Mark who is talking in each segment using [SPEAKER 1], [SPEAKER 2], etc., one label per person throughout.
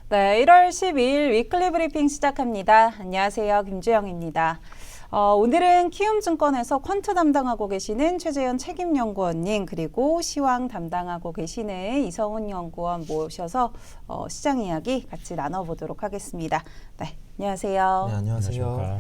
[SPEAKER 1] 네, 1월 12일 위클리 브리핑 시작합니다. 안녕하세요. 김주영입니다. 오늘은 키움증권에서 퀀트 담당하고 계시는 최재현 책임연구원님 그리고 시황 담당하고 계시는 이성훈 연구원 모셔서 시장 이야기 같이 나눠보도록 하겠습니다. 네, 안녕하세요.
[SPEAKER 2] 네, 안녕하세요.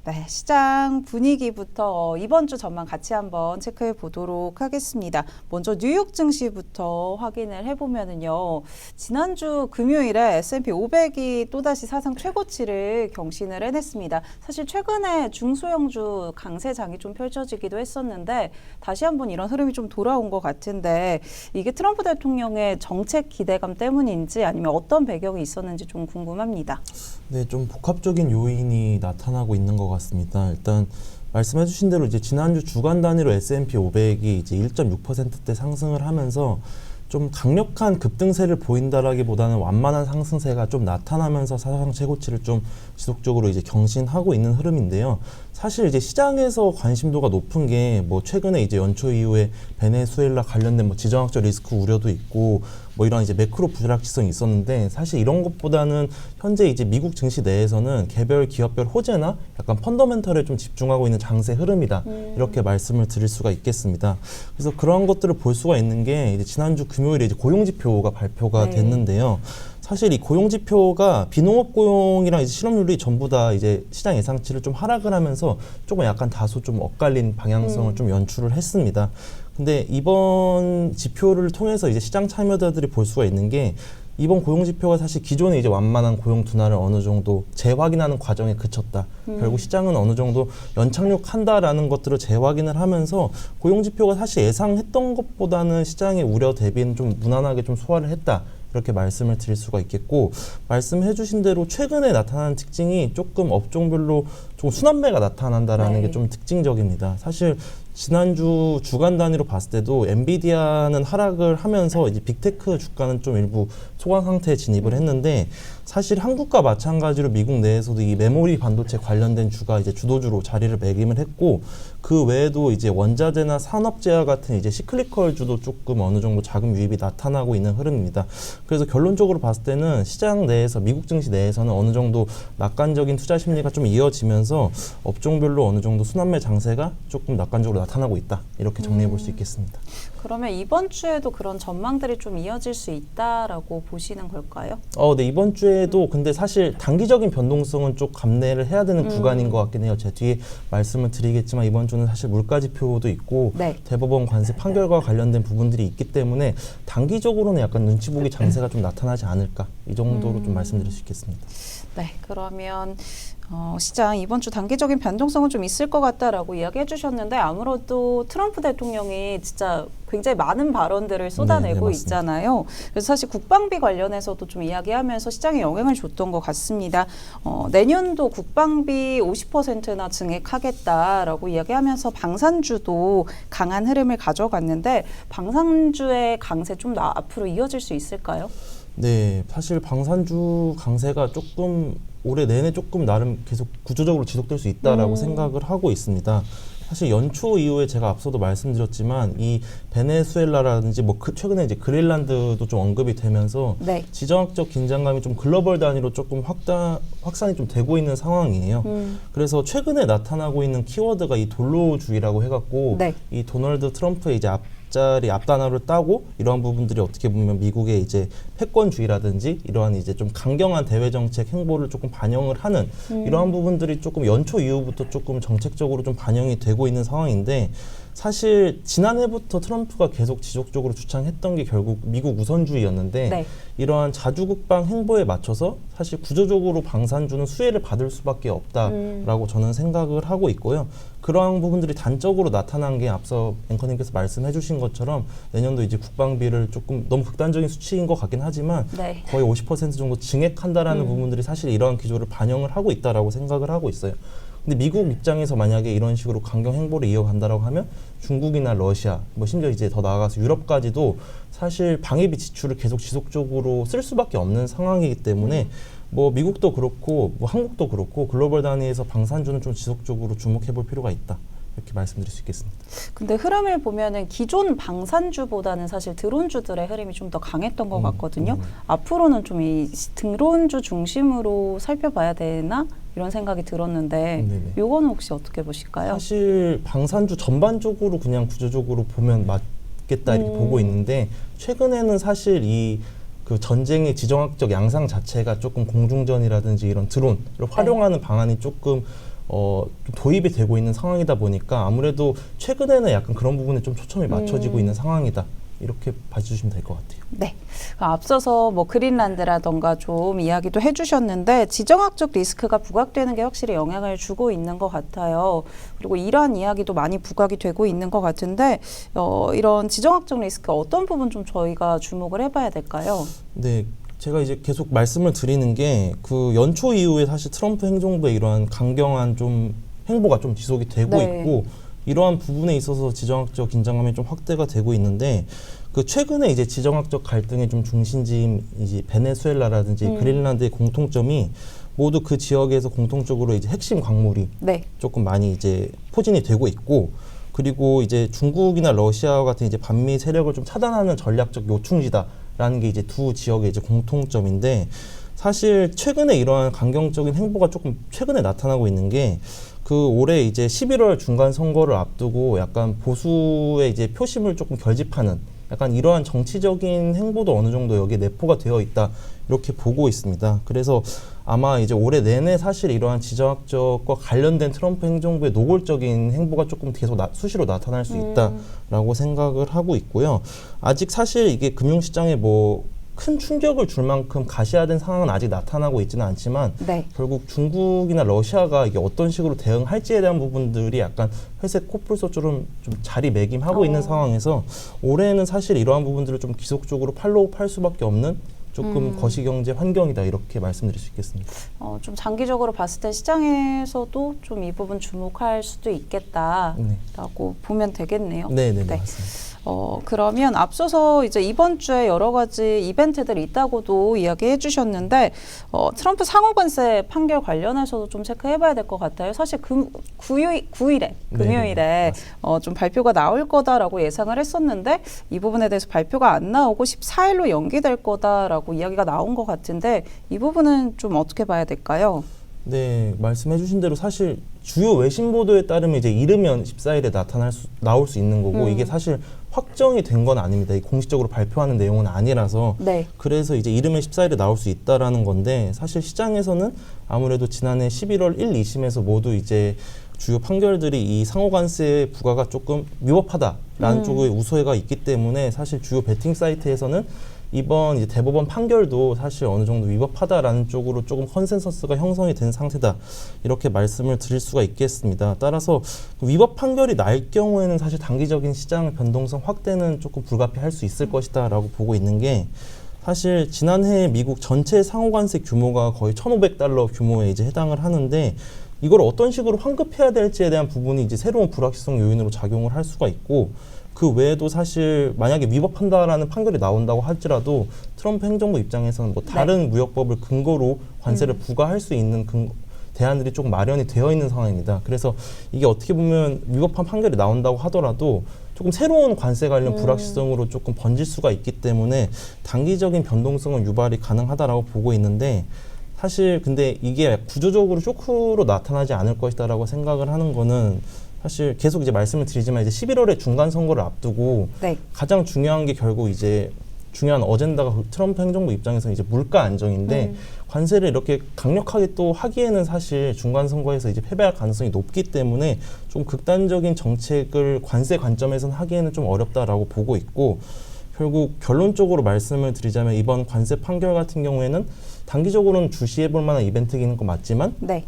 [SPEAKER 1] 네, 시장 분위기부터 이번 주 전망 같이 한번 체크해 보도록 하겠습니다. 먼저 뉴욕 증시부터 확인을 해보면은요. 지난주 금요일에 S&P 500이 또다시 사상 최고치를 경신을 해냈습니다. 사실 최근에 중소형주 강세장이 좀 펼쳐지기도 했었는데 다시 한번 이런 흐름이 좀 돌아온 것 같은데 이게 트럼프 대통령의 정책 기대감 때문인지 아니면 어떤 배경이 있었는지 좀 궁금합니다.
[SPEAKER 2] 네, 좀 복합적인 요인이 나타나고 있는 것 같습니다. 일단 말씀해주신 대로 이제 지난주 주간 단위로 S&P 500이 이제 1.6%대 상승을 하면서 좀 강력한 급등세를 보인다라기보다는 완만한 상승세가 좀 나타나면서 사상 최고치를 좀 지속적으로 이제 경신하고 있는 흐름인데요. 사실 이제 시장에서 관심도가 높은 게 뭐 최근에 이제 연초 이후에 베네수엘라 관련된 뭐 지정학적 리스크 우려도 있고 뭐 이런 이제 매크로 불확실성이 있었는데 사실 이런 것보다는 현재 이제 미국 증시 내에서는 개별 기업별 호재나 약간 펀더멘털에 좀 집중하고 있는 장세 흐름이다 이렇게 말씀을 드릴 수가 있겠습니다. 그래서 그런 것들을 볼 수가 있는 게 이제 지난주 금요일에 이제 고용지표가 발표가 됐는데요. 사실 이 고용지표가 비농업 고용이랑 이제 실업률이 전부 다 이제 시장 예상치를 좀 하락을 하면서 조금 약간 다소 좀 엇갈린 방향성을 좀 연출을 했습니다. 근데 이번 지표를 통해서 이제 시장 참여자들이 볼 수가 있는 게 이번 고용지표가 사실 기존에 이제 완만한 고용 둔화를 어느 정도 재확인하는 과정에 그쳤다. 결국 시장은 어느 정도 연착륙한다라는 것들을 재확인을 하면서 고용지표가 사실 예상했던 것보다는 시장의 우려 대비는 좀 무난하게 좀 소화를 했다. 이렇게 말씀을 드릴 수가 있겠고 말씀해 주신 대로 최근에 나타나는 특징이 조금 업종별로 좀 순환매가 나타난다라는 게 좀 특징적입니다. 사실 지난주 주간 단위로 봤을 때도 엔비디아는 하락을 하면서 이제 빅테크 주가는 좀 일부 소강 상태에 진입을 했는데 사실 한국과 마찬가지로 미국 내에서도 이 메모리 반도체 관련된 주가 이제 주도주로 자리를 매김을 했고 그 외에도 이제 원자재나 산업재와 같은 이제 시클리컬 주도 조금 어느 정도 자금 유입이 나타나고 있는 흐름입니다. 그래서 결론적으로 봤을 때는 시장 내에서 미국 증시 내에서는 어느 정도 낙관적인 투자 심리가 좀 이어지면서 업종별로 어느 정도 순환매 장세가 조금 낙관적으로 나타나고 있다. 이렇게 정리해 볼 수 있겠습니다.
[SPEAKER 1] 그러면 이번 주에도 그런 전망들이 좀 이어질 수 있다라고 보시는 걸까요?
[SPEAKER 2] 네, 이번 주에도 근데 사실 단기적인 변동성은 좀 감내를 해야 되는 구간인 것 같긴 해요. 제 뒤에 말씀을 드리겠지만 이번 주는 사실 물가지표도 있고 대법원 관세 판결과 관련된 부분들이 있기 때문에 단기적으로는 약간 눈치 보기 장세가 좀 나타나지 않을까 이 정도로 좀 말씀드릴 수 있겠습니다.
[SPEAKER 1] 네, 그러면 시장 이번 주 단기적인 변동성은 좀 있을 것 같다라고 이야기해 주셨는데 아무래도 트럼프 대통령이 진짜 굉장히 많은 발언들을 쏟아내고 있잖아요. 그래서 사실 국방비 관련해서도 좀 이야기하면서 시장에 영향을 줬던 것 같습니다. 내년도 국방비 50%나 증액하겠다라고 이야기하면서 방산주도 강한 흐름을 가져갔는데 방산주의 강세 좀 더 앞으로 이어질 수 있을까요?
[SPEAKER 2] 네, 사실 방산주 강세가 조금 올해 내내 조금 나름 계속 구조적으로 지속될 수 있다라고 생각을 하고 있습니다. 사실 연초 이후에 제가 앞서도 말씀드렸지만 이 베네수엘라라든지 뭐 최근에 이제 그린란드도 좀 언급이 되면서 지정학적 긴장감이 좀 글로벌 단위로 조금 확산이 좀 되고 있는 상황이에요. 그래서 최근에 나타나고 있는 키워드가 이 돌로주의라고 해갖고 이 도널드 트럼프의 이제 앞단어를 따고 이러한 부분들이 어떻게 보면 미국의 이제 패권주의라든지 이러한 이제 좀 강경한 대외 정책 행보를 조금 반영을 하는 이러한 부분들이 조금 연초 이후부터 조금 정책적으로 좀 반영이 되고 있는 상황인데 사실 지난해부터 트럼프가 계속 지속적으로 주창했던 게 결국 미국 우선주의였는데 이러한 자주국방 행보에 맞춰서 사실 구조적으로 방산주는 수혜를 받을 수밖에 없다라고 저는 생각을 하고 있고요. 그러한 부분들이 단적으로 나타난 게 앞서 앵커님께서 말씀해 주신 것처럼 내년도 이제 국방비를 조금 너무 극단적인 수치인 것 같긴 하지만 거의 50% 정도 증액한다라는 부분들이 사실 이러한 기조를 반영을 하고 있다라고 생각을 하고 있어요. 근데 미국 입장에서 만약에 이런 식으로 강경 행보를 이어간다라고 하면 중국이나 러시아, 뭐 심지어 이제 더 나아가서 유럽까지도 사실 방위비 지출을 계속 지속적으로 쓸 수밖에 없는 상황이기 때문에 뭐 미국도 그렇고 뭐 한국도 그렇고 글로벌 단위에서 방산주는 좀 지속적으로 주목해 볼 필요가 있다. 이렇게 말씀드릴 수 있겠습니다.
[SPEAKER 1] 근데 흐름을 보면은 기존 방산주보다는 사실 드론주들의 흐름이 좀 더 강했던 것 같거든요. 앞으로는 좀 이 드론주 중심으로 살펴봐야 되나 이런 생각이 들었는데
[SPEAKER 2] 네네.
[SPEAKER 1] 요거는 혹시 어떻게 보실까요?
[SPEAKER 2] 사실 방산주 전반적으로 그냥 구조적으로 보면 맞겠다 이렇게 보고 있는데 최근에는 사실 이 그 전쟁의 지정학적 양상 자체가 조금 공중전이라든지 이런 드론을 활용하는 방안이 조금 좀 도입이 되고 있는 상황이다 보니까 아무래도 최근에는 약간 그런 부분에 좀 초점이 맞춰지고 있는 상황이다. 이렇게 봐주시면 될 것 같아요.
[SPEAKER 1] 네. 앞서서 뭐 그린란드라던가 좀 이야기도 해주셨는데 지정학적 리스크가 부각되는 게 확실히 영향을 주고 있는 것 같아요. 그리고 이러한 이야기도 많이 부각이 되고 있는 것 같은데 이런 지정학적 리스크 어떤 부분 좀 저희가 주목을 해봐야 될까요?
[SPEAKER 2] 네. 제가 이제 계속 말씀을 드리는 게 그 연초 이후에 사실 트럼프 행정부의 이러한 강경한 좀 행보가 좀 지속이 되고
[SPEAKER 1] 네.
[SPEAKER 2] 있고 이러한 부분에 있어서 지정학적 긴장감이 좀 확대가 되고 있는데 그 최근에 이제 지정학적 갈등의 좀 중심지인 이제 베네수엘라라든지 그린란드의 공통점이 모두 그 지역에서 공통적으로 이제 핵심 광물이
[SPEAKER 1] 네.
[SPEAKER 2] 조금 많이 이제 포진이 되고 있고 그리고 이제 중국이나 러시아와 같은 이제 반미 세력을 좀 차단하는 전략적 요충지다라는 게 이제 두 지역의 이제 공통점인데 사실 최근에 이러한 강경적인 행보가 조금 최근에 나타나고 있는 게 그 올해 이제 11월 중간 선거를 앞두고 약간 보수의 이제 표심을 조금 결집하는 약간 이러한 정치적인 행보도 어느 정도 여기에 내포가 되어 있다 이렇게 보고 있습니다. 그래서 아마 이제 올해 내내 사실 이러한 지정학적과 관련된 트럼프 행정부의 노골적인 행보가 조금 계속 수시로 나타날 수 있다라고 생각을 하고 있고요. 아직 사실 이게 금융시장에 뭐 큰 충격을 줄 만큼 가시화된 상황은 아직 나타나고 있지는 않지만
[SPEAKER 1] 네.
[SPEAKER 2] 결국 중국이나 러시아가 이게 어떤 식으로 대응할지에 대한 부분들이 약간 회색 코뿔소처럼 좀 자리매김하고 있는 상황에서 올해는 사실 이러한 부분들을 좀 지속적으로 팔로우할 수밖에 없는 조금 거시경제 환경이다 이렇게 말씀드릴 수 있겠습니다.
[SPEAKER 1] 좀 장기적으로 봤을 때 시장에서도 좀 이 부분 주목할 수도 있겠다라고 보면 되겠네요.
[SPEAKER 2] 네,
[SPEAKER 1] 네.
[SPEAKER 2] 맞습니다.
[SPEAKER 1] 그러면 앞서서 이제 이번 주에 여러 가지 이벤트들이 있다고도 이야기해 주셨는데 트럼프 상호관세 판결 관련해서도 좀 체크해봐야 될 것 같아요. 사실 9일에 금요일에 좀 발표가 나올 거다라고 예상을 했었는데 이 부분에 대해서 발표가 안 나오고 14일로 연기될 거다라고 이야기가 나온 것 같은데 이 부분은 좀 어떻게 봐야 될까요?
[SPEAKER 2] 네, 말씀해 주신 대로 사실 주요 외신 보도에 따르면 이제 이르면 14일에 나올 수 있는 거고 이게 사실 확정이 된 건 아닙니다. 공식적으로 발표하는 내용은 아니라서
[SPEAKER 1] 네.
[SPEAKER 2] 그래서 이제 이르면 14일에 나올 수 있다라는 건데 사실 시장에서는 아무래도 지난해 11월 1, 2심에서 모두 이제 주요 판결들이 이 상호관세 부과가 조금 위법하다라는 쪽의 우소해가 있기 때문에 사실 주요 베팅 사이트에서는 이번 이제 대법원 판결도 사실 어느 정도 위법하다라는 쪽으로 조금 컨센서스가 형성이 된 상태다 이렇게 말씀을 드릴 수가 있겠습니다. 따라서 위법 판결이 날 경우에는 사실 단기적인 시장 변동성 확대는 조금 불가피할 수 있을 것이다라고 보고 있는 게 사실 지난해 미국 전체 상호관세 규모가 거의 1,500달러 규모에 이제 해당을 하는데 이걸 어떤 식으로 환급해야 될지에 대한 부분이 이제 새로운 불확실성 요인으로 작용을 할 수가 있고 그 외에도 사실 만약에 위법한다라는 판결이 나온다고 할지라도 트럼프 행정부 입장에서는 뭐 다른 무역법을 근거로 관세를 부과할 수 있는 대안들이 조금 마련이 되어 있는 상황입니다. 그래서 이게 어떻게 보면 위법한 판결이 나온다고 하더라도 조금 새로운 관세 관련 불확실성으로 조금 번질 수가 있기 때문에 단기적인 변동성은 유발이 가능하다라고 보고 있는데 사실 근데 이게 구조적으로 쇼크로 나타나지 않을 것이다라고 생각을 하는 거는 사실 계속 이제 말씀을 드리지만 이제 11월에 중간 선거를 앞두고
[SPEAKER 1] 네.
[SPEAKER 2] 가장 중요한 게 결국 이제 중요한 어젠다가 트럼프 행정부 입장에서는 이제 물가 안정인데 관세를 이렇게 강력하게 또 하기에는 사실 중간 선거에서 이제 패배할 가능성이 높기 때문에 좀 극단적인 정책을 관세 관점에서는 하기에는 좀 어렵다라고 보고 있고 결국 결론적으로 말씀을 드리자면 이번 관세 판결 같은 경우에는 단기적으로는 주시해 볼 만한 이벤트이는 거 맞지만
[SPEAKER 1] 네.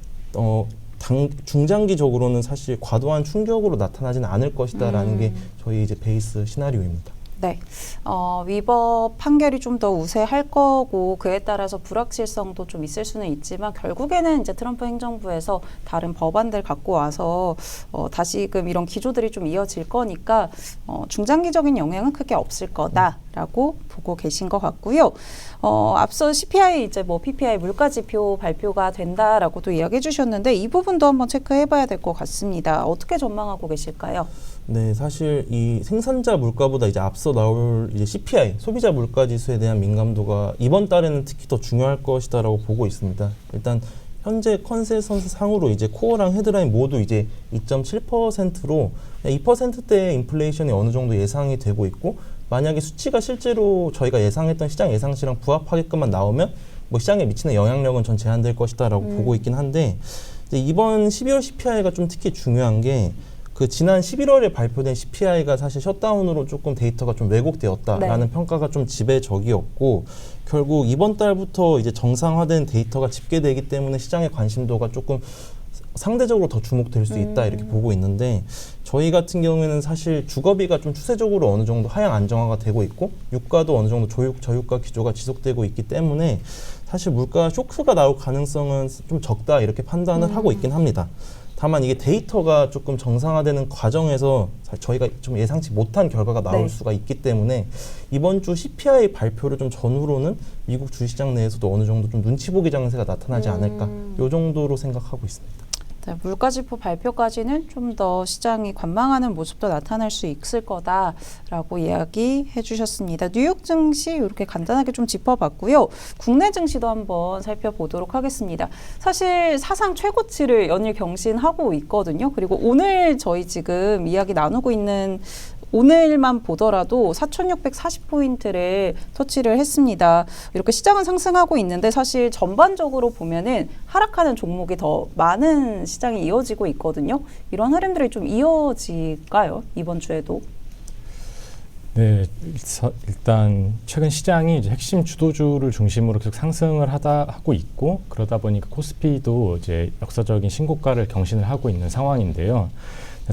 [SPEAKER 2] 중장기적으로는 사실 과도한 충격으로 나타나지는 않을 것이다라는 게 저희 이제 베이스 시나리오입니다.
[SPEAKER 1] 네, 위법 판결이 좀 더 우세할 거고 그에 따라서 불확실성도 좀 있을 수는 있지만 결국에는 이제 트럼프 행정부에서 다른 법안들 갖고 와서 다시금 이런 기조들이 좀 이어질 거니까 중장기적인 영향은 크게 없을 거다라고 보고 계신 것 같고요. 앞서 CPI 이제 뭐 PPI 물가지표 발표가 된다라고도 이야기해 주셨는데 이 부분도 한번 체크해봐야 될 것 같습니다. 어떻게 전망하고 계실까요?
[SPEAKER 2] 네, 사실 이 생산자 물가보다 이제 앞서 나올 이제 CPI, 소비자 물가 지수에 대한 민감도가 이번 달에는 특히 더 중요할 것이다라고 보고 있습니다. 일단 현재 컨센서스 상으로 이제 코어랑 헤드라인 모두 이제 2.7%로 2%대의 인플레이션이 어느 정도 예상이 되고 있고 만약에 수치가 실제로 저희가 예상했던 시장 예상치랑 부합하게끔만 나오면 뭐 시장에 미치는 영향력은 전 제한될 것이다라고 보고 있긴 한데 이제 이번 12월 CPI가 좀 특히 중요한 게 그 지난 11월에 발표된 CPI가 사실 셧다운으로 조금 데이터가 좀 왜곡되었다라는
[SPEAKER 1] 네.
[SPEAKER 2] 평가가 좀 지배적이었고 결국 이번 달부터 이제 정상화된 데이터가 집계되기 때문에 시장의 관심도가 조금 상대적으로 더 주목될 수 있다 이렇게 보고 있는데 저희 같은 경우에는 사실 주거비가 좀 추세적으로 어느 정도 하향 안정화가 되고 있고 유가도 어느 정도 저유가 기조가 지속되고 있기 때문에 사실 물가 쇼크가 나올 가능성은 좀 적다 이렇게 판단을 하고 있긴 합니다. 다만 이게 데이터가 조금 정상화되는 과정에서 저희가 좀 예상치 못한 결과가 나올
[SPEAKER 1] 네.
[SPEAKER 2] 수가 있기 때문에 이번 주 CPI 발표를 좀 전후로는 미국 주시장 내에서도 어느 정도 좀 눈치 보기 장세가 나타나지 않을까 요 정도로 생각하고 있습니다.
[SPEAKER 1] 네, 물가지표 발표까지는 좀 더 시장이 관망하는 모습도 나타날 수 있을 거다라고 이야기해 주셨습니다. 뉴욕 증시 이렇게 간단하게 좀 짚어봤고요. 국내 증시도 한번 살펴보도록 하겠습니다. 사실 사상 최고치를 연일 경신하고 있거든요. 그리고 오늘 저희 지금 이야기 나누고 있는 오늘만 보더라도 4,640포인트를 터치를 했습니다. 이렇게 시장은 상승하고 있는데 사실 전반적으로 보면은 하락하는 종목이 더 많은 시장이 이어지고 있거든요. 이런 흐름들이 좀 이어질까요? 이번 주에도?
[SPEAKER 3] 네, 일단 최근 시장이 이제 핵심 주도주를 중심으로 계속 상승을 하고 있고 그러다 보니까 코스피도 이제 역사적인 신고가를 경신을 하고 있는 상황인데요.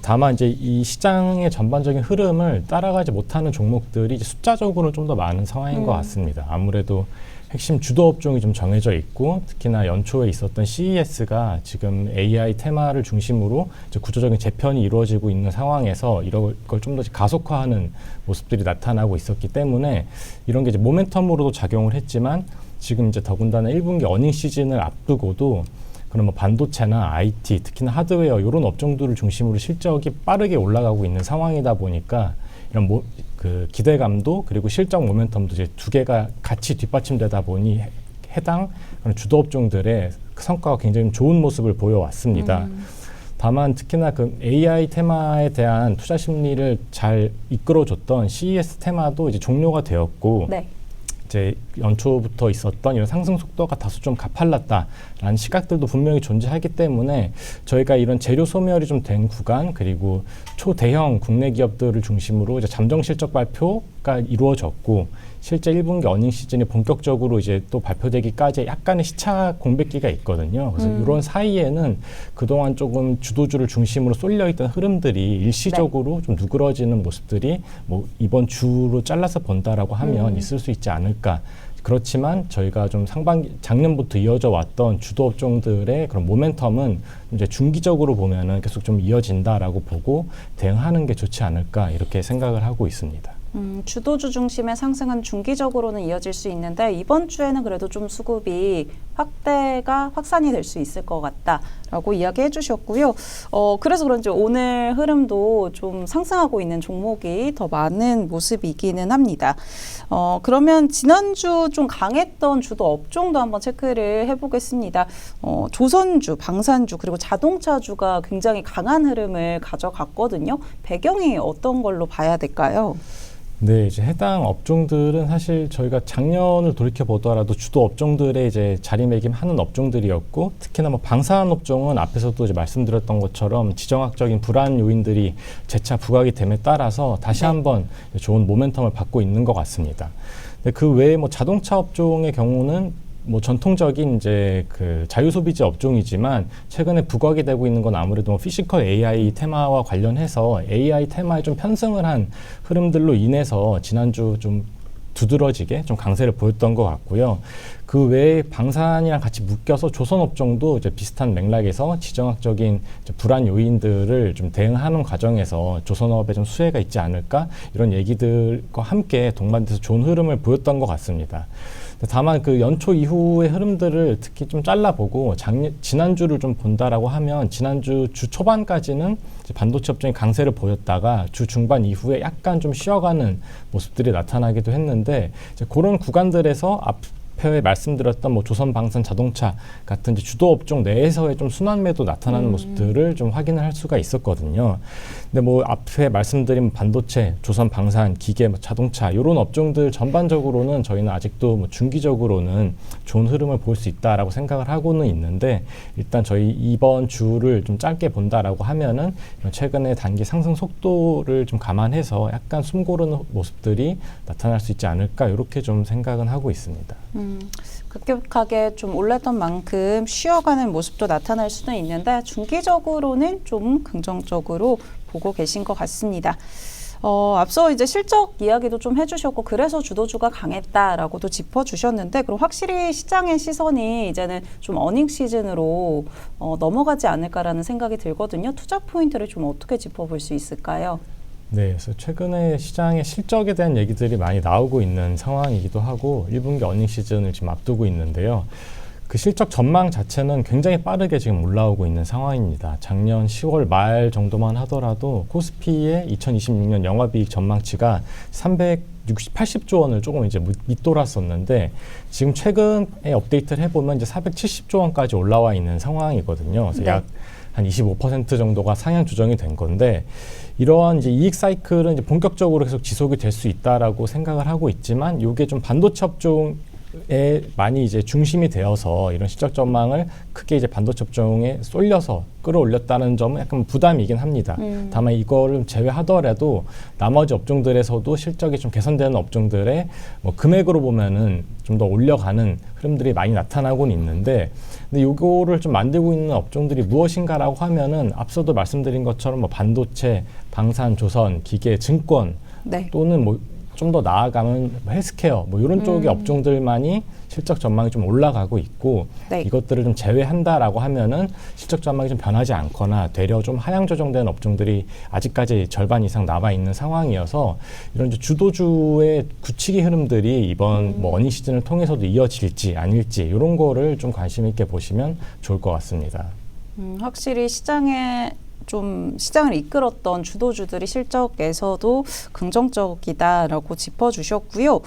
[SPEAKER 3] 다만 이제 이 시장의 전반적인 흐름을 따라가지 못하는 종목들이 이제 숫자적으로는 좀 더 많은 상황인 것 같습니다. 아무래도 핵심 주도 업종이 좀 정해져 있고 특히나 연초에 있었던 CES가 지금 AI 테마를 중심으로 이제 구조적인 재편이 이루어지고 있는 상황에서 이걸 좀 더 가속화하는 모습들이 나타나고 있었기 때문에 이런 게 이제 모멘텀으로도 작용을 했지만 지금 이제 더군다나 1분기 어닝 시즌을 앞두고도 그럼 뭐 반도체나 IT, 특히나 하드웨어 이런 업종들을 중심으로 실적이 빠르게 올라가고 있는 상황이다 보니까 이런 그 기대감도 그리고 실적 모멘텀도 이제 두 개가 같이 뒷받침되다 보니 해당 그런 주도 업종들의 성과가 굉장히 좋은 모습을 보여왔습니다. 다만 특히나 그 AI 테마에 대한 투자 심리를 잘 이끌어줬던 CES 테마도 이제 종료가 되었고.
[SPEAKER 1] 네.
[SPEAKER 3] 이제 연초부터 있었던 이런 상승 속도가 다소 좀 가팔랐다라는 시각들도 분명히 존재하기 때문에 저희가 이런 재료 소멸이 좀 된 구간 그리고 초대형 국내 기업들을 중심으로 이제 잠정 실적 발표가 이루어졌고 실제 1분기 어닝 시즌이 본격적으로 이제 또 발표되기까지 약간의 시차 공백기가 있거든요. 그래서 이런 사이에는 그동안 조금 주도주를 중심으로 쏠려있던 흐름들이 일시적으로 좀 누그러지는 모습들이 뭐 이번 주로 잘라서 본다라고 하면 있을 수 있지 않을까. 그렇지만 저희가 좀 작년부터 이어져 왔던 주도 업종들의 그런 모멘텀은 이제 중기적으로 보면은 계속 좀 이어진다라고 보고 대응하는 게 좋지 않을까 이렇게 생각을 하고 있습니다.
[SPEAKER 1] 주도주 중심의 상승은 중기적으로는 이어질 수 있는데 이번 주에는 그래도 좀 수급이 확산이 될 수 있을 것 같다라고 이야기해 주셨고요. 그래서 그런지 오늘 흐름도 좀 상승하고 있는 종목이 더 많은 모습이기는 합니다. 그러면 지난주 좀 강했던 주도 업종도 한번 체크를 해보겠습니다. 조선주, 방산주 그리고 자동차주가 굉장히 강한 흐름을 가져갔거든요. 배경이 어떤 걸로 봐야 될까요?
[SPEAKER 3] 네, 이제 해당 업종들은 사실 저희가 작년을 돌이켜 보더라도 주도 업종들의 이제 자리매김하는 업종들이었고 특히나 뭐 방산 업종은 앞에서도 이제 말씀드렸던 것처럼 지정학적인 불안 요인들이 재차 부각이 됨에 따라서 다시 한번 좋은 모멘텀을 받고 있는 것 같습니다. 근데 그 외에 뭐 자동차 업종의 경우는 뭐 전통적인 이제 그 자유소비재 업종이지만 최근에 부각이 되고 있는 건 아무래도 뭐 피지컬 AI 테마와 관련해서 AI 테마에 좀 편승을 한 흐름들로 인해서 지난주 좀 두드러지게 좀 강세를 보였던 것 같고요. 그 외에 방산이랑 같이 묶여서 조선업종도 이제 비슷한 맥락에서 지정학적인 이제 불안 요인들을 좀 대응하는 과정에서 조선업에 좀 수혜가 있지 않을까 이런 얘기들과 함께 동반돼서 좋은 흐름을 보였던 것 같습니다. 다만 그 연초 이후의 흐름들을 특히 좀 잘라보고 지난주를 좀 본다라고 하면 지난주 주 초반까지는 이제 반도체 업종이 강세를 보였다가 주 중반 이후에 약간 좀 쉬어가는 모습들이 나타나기도 했는데 이제 그런 구간들에서 앞에 말씀드렸던 뭐 조선 방산 자동차 같은 이제 주도 업종 내에서의 좀 순환 매도 나타나는 모습들을 좀 확인을 할 수가 있었거든요. 근데 뭐 앞에 말씀드린 반도체, 조선 방산, 기계, 뭐 자동차 이런 업종들 전반적으로는 저희는 아직도 뭐 중기적으로는 좋은 흐름을 볼 수 있다라고 생각을 하고는 있는데 일단 저희 이번 주를 좀 짧게 본다라고 하면은 최근의 단기 상승 속도를 좀 감안해서 약간 숨 고르는 모습들이 나타날 수 있지 않을까 이렇게 좀 생각은 하고 있습니다.
[SPEAKER 1] 급격하게 좀 올랐던 만큼 쉬어가는 모습도 나타날 수는 있는데 중기적으로는 좀 긍정적으로 보고 계신 것 같습니다. 앞서 이제 실적 이야기도 좀 해주셨고 그래서 주도주가 강했다라고도 짚어주셨는데 그럼 확실히 시장의 시선이 이제는 좀 어닝 시즌으로 넘어가지 않을까라는 생각이 들거든요. 투자 포인트를 좀 어떻게 짚어볼 수 있을까요?
[SPEAKER 3] 네, 그래서 최근에 시장의 실적에 대한 얘기들이 많이 나오고 있는 상황이기도 하고 1분기 어닝 시즌을 지금 앞두고 있는데요. 그 실적 전망 자체는 굉장히 빠르게 지금 올라오고 있는 상황입니다. 작년 10월 말 정도만 하더라도 코스피의 2026년 영업이익 전망치가 80조 원을 조금 이제 밑돌았었는데 지금 최근에 업데이트를 해보면 이제 470조 원까지 올라와 있는 상황이거든요. 그래서 약 한 25% 정도가 상향 조정이 된 건데 이러한 이제 이익 사이클은 이제 본격적으로 계속 지속이 될 수 있다라고 생각을 하고 있지만 이게 좀 반도체 업종에 많이 이제 중심이 되어서 이런 실적 전망을 크게 이제 반도체 업종에 쏠려서 끌어올렸다는 점은 약간 부담이긴 합니다. 다만 이거를 제외하더라도 나머지 업종들에서도 실적이 좀 개선되는 업종들의 뭐 금액으로 보면은 좀 더 올려가는 흐름들이 많이 나타나고는 있는데 근데 요거를 좀 만들고 있는 업종들이 무엇인가라고 하면은 앞서도 말씀드린 것처럼 뭐 반도체, 방산, 조선, 기계, 증권
[SPEAKER 1] 네.
[SPEAKER 3] 또는 뭐 좀 더 나아가면 헬스케어 뭐 이런 쪽의 업종들만이 실적 전망이 좀 올라가고 있고
[SPEAKER 1] 네.
[SPEAKER 3] 이것들을 좀 제외한다라고 하면은 실적 전망이 좀 변하지 않거나 되려 좀 하향 조정된 업종들이 아직까지 절반 이상 남아 있는 상황이어서 이런 이제 주도주의 굳히기 흐름들이 이번 뭐 어닝 시즌을 통해서도 이어질지 아닐지 이런 거를 좀 관심 있게 보시면 좋을 것 같습니다.
[SPEAKER 1] 확실히 시장을 이끌었던 주도주들이 실적에서도 긍정적이다라고 짚어주셨고요.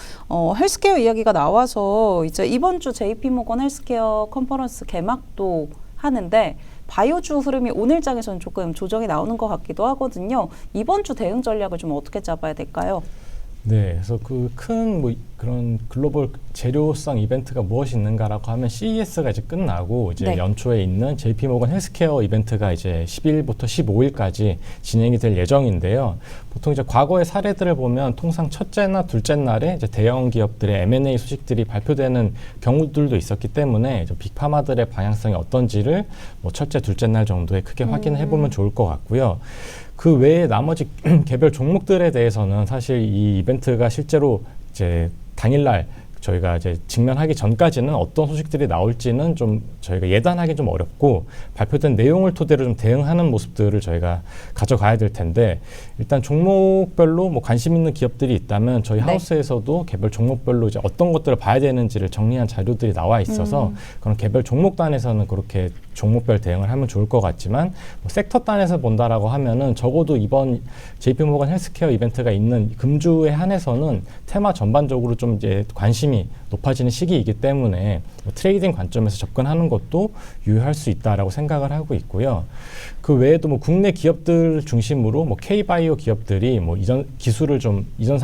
[SPEAKER 1] 헬스케어 이야기가 나와서 이제 이번 주 JP모건 헬스케어 컨퍼런스 개막도 하는데 바이오주 흐름이 오늘장에서는 조금 조정이 나오는 것 같기도 하거든요. 이번 주 대응 전략을 좀 어떻게 잡아야 될까요?
[SPEAKER 3] 네, 그래서 그 큰 뭐 그런 글로벌 재료성 이벤트가 무엇이 있는가라고 하면 CES가 이제 끝나고 이제
[SPEAKER 1] 네.
[SPEAKER 3] 연초에 있는 JP모건 헬스케어 이벤트가 이제 10일부터 15일까지 진행이 될 예정인데요. 보통 이제 과거의 사례들을 보면 통상 첫째나 둘째 날에 이제 대형 기업들의 M&A 소식들이 발표되는 경우들도 있었기 때문에 이제 빅파마들의 방향성이 어떤지를 뭐 첫째, 둘째 날 정도에 크게 확인해 보면 좋을 것 같고요. 그 외에 나머지 개별 종목들에 대해서는 사실 이 이벤트가 실제로 이제 당일날 저희가 이제 직면하기 전까지는 어떤 소식들이 나올지는 좀 저희가 예단하기 좀 어렵고 발표된 내용을 토대로 좀 대응하는 모습들을 저희가 가져가야 될 텐데 일단 종목별로 뭐 관심 있는 기업들이 있다면 저희 하우스에서도 개별 종목별로 이제 어떤 것들을 봐야 되는지를 정리한 자료들이 나와 있어서 그런 개별 종목 단에서는 그렇게 종목별 대응을 하면 좋을 것 같지만 뭐 섹터 단에서 본다라고 하면은 적어도 이번 JP모건 헬스케어 이벤트가 있는 금주에 한해서는 테마 전반적으로 좀 이제 관심이 높아지는 시기이기 때문에 뭐 트레이딩 관점에서 접근하는 것도 유효할 수 있다라고 생각을 하고 있고요. 그 외에도 뭐 국내 기업들 중심으로 뭐 K바이오 기업들이 뭐 이전 기술을 좀 이전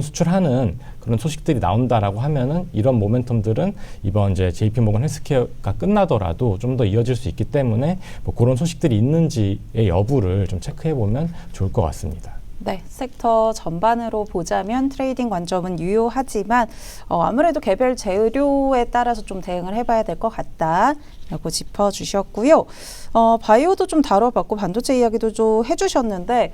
[SPEAKER 3] 수출하는 그런 소식들이 나온다라고 하면은 이런 모멘텀들은 이번 이제 JP모건 헬스케어가 끝나더라도 좀 더 이어질 수 있기 때문에 뭐 그런 소식들이 있는지의 여부를 좀 체크해 보면 좋을 것 같습니다.
[SPEAKER 1] 네, 섹터 전반으로 보자면 트레이딩 관점은 유효하지만 아무래도 개별 재료에 따라서 좀 대응을 해봐야 될 것 같다라고 짚어주셨고요. 바이오도 좀 다뤄봤고 반도체 이야기도 좀 해주셨는데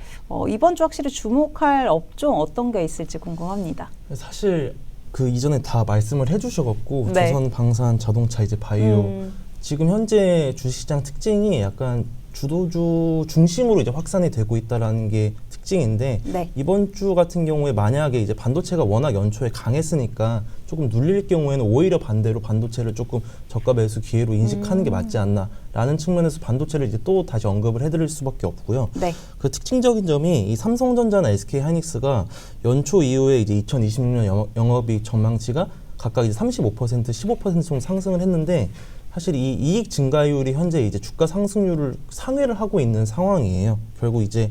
[SPEAKER 1] 이번 주 확실히 주목할 업종 어떤 게 있을지 궁금합니다.
[SPEAKER 2] 사실 그 이전에 다 말씀을 해주셔갖고
[SPEAKER 1] 네.
[SPEAKER 2] 조선, 방산, 자동차, 이제 바이오 지금 현재 주식시장 특징이 약간 주도주 중심으로 이제 확산이 되고 있다라는 게 특징인데
[SPEAKER 1] 네.
[SPEAKER 2] 이번 주 같은 경우에 만약에 이제 반도체가 워낙 연초에 강했으니까 조금 눌릴 경우에는 오히려 반대로 반도체를 조금 저가 매수 기회로 인식하는 게 맞지 않나라는 측면에서 반도체를 이제 또 다시 언급을 해드릴 수밖에 없고요.
[SPEAKER 1] 네.
[SPEAKER 2] 그 특징적인 점이 이 삼성전자나 SK하이닉스가 연초 이후에 이제 2026년 영업이익 전망치가 각각 이제 35%, 15% 정도 상승을 했는데 사실 이 이익 증가율이 현재 이제 주가 상승률을 상회를 하고 있는 상황이에요. 결국 이제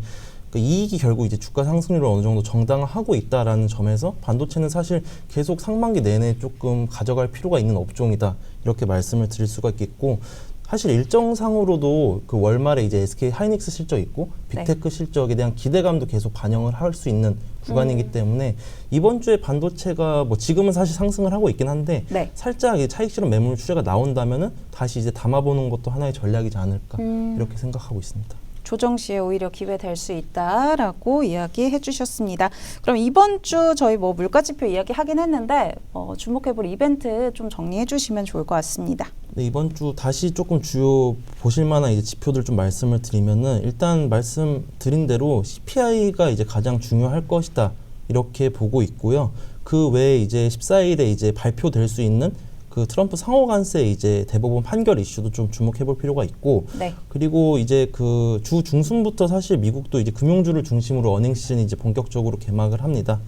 [SPEAKER 2] 그 이익이 결국 이제 주가 상승률을 어느 정도 정당화하고 있다라는 점에서 반도체는 사실 계속 상반기 내내 조금 가져갈 필요가 있는 업종이다 이렇게 말씀을 드릴 수가 있겠고 사실 일정상으로도 그 월말에 이제 SK 하이닉스 실적 있고 빅테크 실적에 대한 기대감도 계속 반영을 할 수 있는 구간이기 때문에 이번 주에 반도체가 뭐 지금은 사실 상승을 하고 있긴 한데
[SPEAKER 1] 네.
[SPEAKER 2] 살짝 이 차익 실현 매물 추세가 나온다면은 다시 이제 담아보는 것도 하나의 전략이지 않을까 이렇게 생각하고 있습니다.
[SPEAKER 1] 조정 시에 오히려 기회 될 수 있다라고 이야기해 주셨습니다. 그럼 이번 주 저희 뭐 물가지표 이야기 하긴 했는데 주목해볼 이벤트 좀 정리해 주시면 좋을 것 같습니다.
[SPEAKER 2] 네, 이번 주 다시 조금 주요 보실 만한 이제 지표들 좀 말씀을 드리면은 일단 말씀드린 대로 CPI가 이제 가장 중요할 것이다 이렇게 보고 있고요. 그 외에 이제 14일에 이제 발표될 수 있는 그 트럼프 상호간세 이제 대법원 판결 이슈도 좀 주목해볼 필요가 있고,
[SPEAKER 1] 네.
[SPEAKER 2] 그리고 이제 그 주 중순부터 사실 미국도 이제 금융주를 중심으로 어닝 시즌이 이제 본격적으로 개막을 합니다.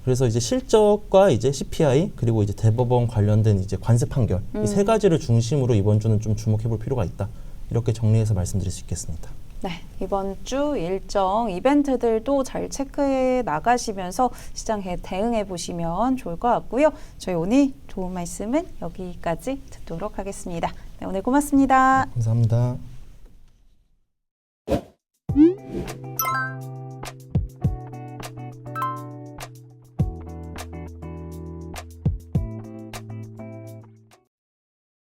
[SPEAKER 2] 그래서 이제 실적과 이제 CPI 그리고 이제 대법원 관련된 이제 관세 판결 이 세 가지를 중심으로 이번 주는 좀 주목해볼 필요가 있다. 이렇게 정리해서 말씀드릴 수 있겠습니다.
[SPEAKER 1] 네, 이번 주 일정 이벤트들도 잘 체크해 나가시면서 시장에 대응해 보시면 좋을 것 같고요. 저희 오늘 좋은 말씀은 여기까지 듣도록 하겠습니다. 네, 오늘 고맙습니다.
[SPEAKER 2] 감사합니다.